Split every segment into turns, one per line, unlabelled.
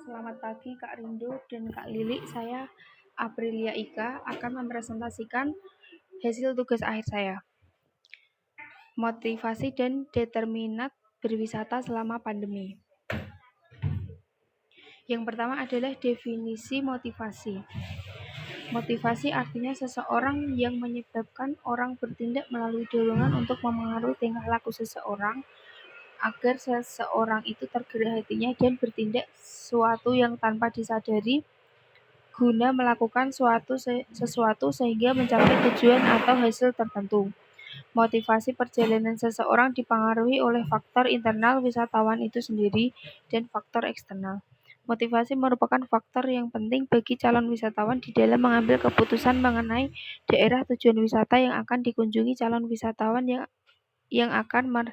Selamat pagi Kak Rindo dan Kak Lili. Saya Aprilia Ika akan mempresentasikan hasil tugas akhir saya. Motivasi dan determinat berwisata selama pandemi. Yang pertama adalah definisi motivasi. Motivasi artinya seseorang yang menyebabkan orang bertindak melalui dorongan untuk memengaruhi tingkah laku seseorang agar seseorang itu tergerak hatinya dan bertindak sesuatu yang tanpa disadari guna melakukan sesuatu sehingga mencapai tujuan atau hasil tertentu. Motivasi perjalanan seseorang dipengaruhi oleh faktor internal wisatawan itu sendiri dan faktor eksternal. Motivasi merupakan faktor yang penting bagi calon wisatawan di dalam mengambil keputusan mengenai daerah tujuan wisata yang akan dikunjungi. Calon wisatawan yang akan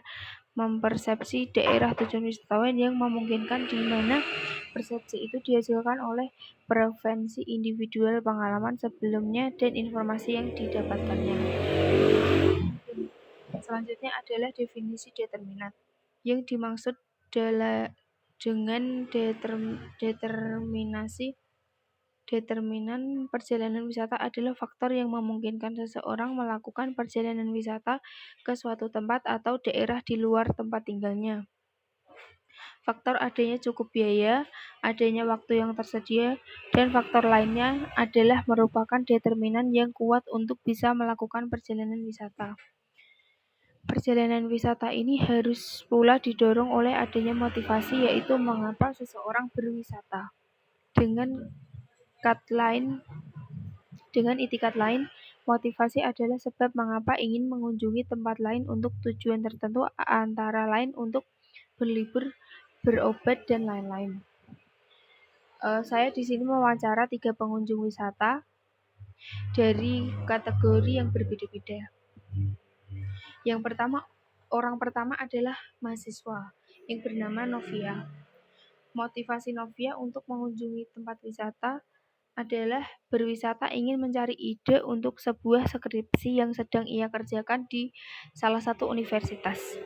mempersepsi daerah tujuan wisatawan yang memungkinkan, di mana persepsi itu dihasilkan oleh preferensi individual, pengalaman sebelumnya, dan informasi yang didapatkannya. Selanjutnya adalah definisi determinat. Yang dimaksud dengan determinan perjalanan wisata adalah faktor yang memungkinkan seseorang melakukan perjalanan wisata ke suatu tempat atau daerah di luar tempat tinggalnya. Faktor adanya cukup biaya, adanya waktu yang tersedia, dan faktor lainnya adalah merupakan determinan yang kuat untuk bisa melakukan perjalanan wisata. Perjalanan wisata ini harus pula didorong oleh adanya motivasi, yaitu mengapa seseorang berwisata. Dengan itikat lain, motivasi adalah sebab mengapa ingin mengunjungi tempat lain untuk tujuan tertentu, antara lain untuk berlibur, berobat, dan lain-lain. Saya di sini mewawancara 3 pengunjung wisata dari kategori yang berbeda-beda. Orang pertama adalah mahasiswa yang bernama Novia. Motivasi Novia untuk mengunjungi tempat wisata adalah berwisata ingin mencari ide untuk sebuah skripsi yang sedang ia kerjakan di salah satu universitas.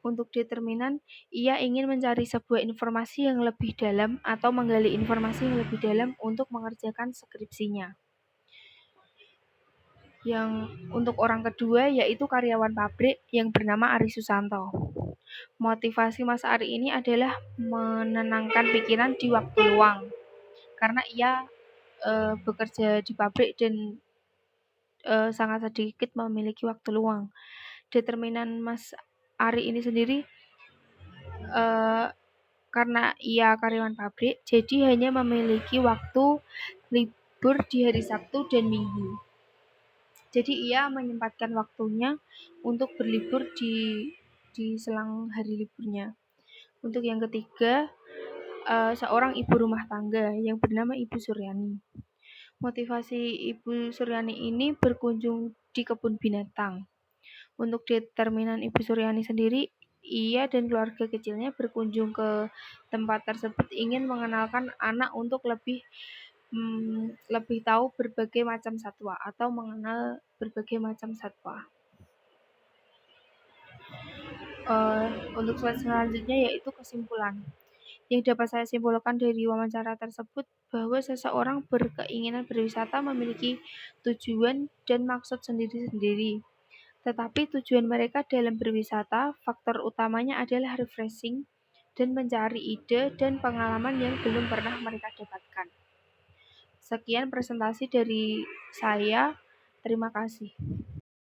Untuk determinan, ia ingin mencari sebuah informasi yang lebih dalam atau menggali informasi yang lebih dalam untuk mengerjakan skripsinya. Yang untuk orang kedua yaitu karyawan pabrik yang bernama Ari Susanto. Motivasi Mas Ari ini adalah menenangkan pikiran di waktu luang, karena ia bekerja di pabrik dan sangat sedikit memiliki waktu luang. Determinan Mas Ari ini sendiri karena ia karyawan pabrik, jadi hanya memiliki waktu libur di hari Sabtu dan Minggu. Jadi ia menyempatkan waktunya untuk berlibur di selang hari liburnya. Untuk yang ketiga, seorang ibu rumah tangga yang bernama Ibu Suryani. Motivasi Ibu Suryani ini berkunjung di kebun binatang. Untuk determinan Ibu Suryani sendiri, ia dan keluarga kecilnya berkunjung ke tempat tersebut ingin mengenalkan anak untuk lebih tahu berbagai macam satwa atau mengenal berbagai macam satwa. Untuk slide selanjutnya yaitu kesimpulan. Yang dapat saya simpulkan dari wawancara tersebut bahwa seseorang berkeinginan berwisata memiliki tujuan dan maksud sendiri-sendiri. Tetapi tujuan mereka dalam berwisata, faktor utamanya adalah refreshing dan mencari ide dan pengalaman yang belum pernah mereka dapatkan. Sekian presentasi dari saya. Terima kasih.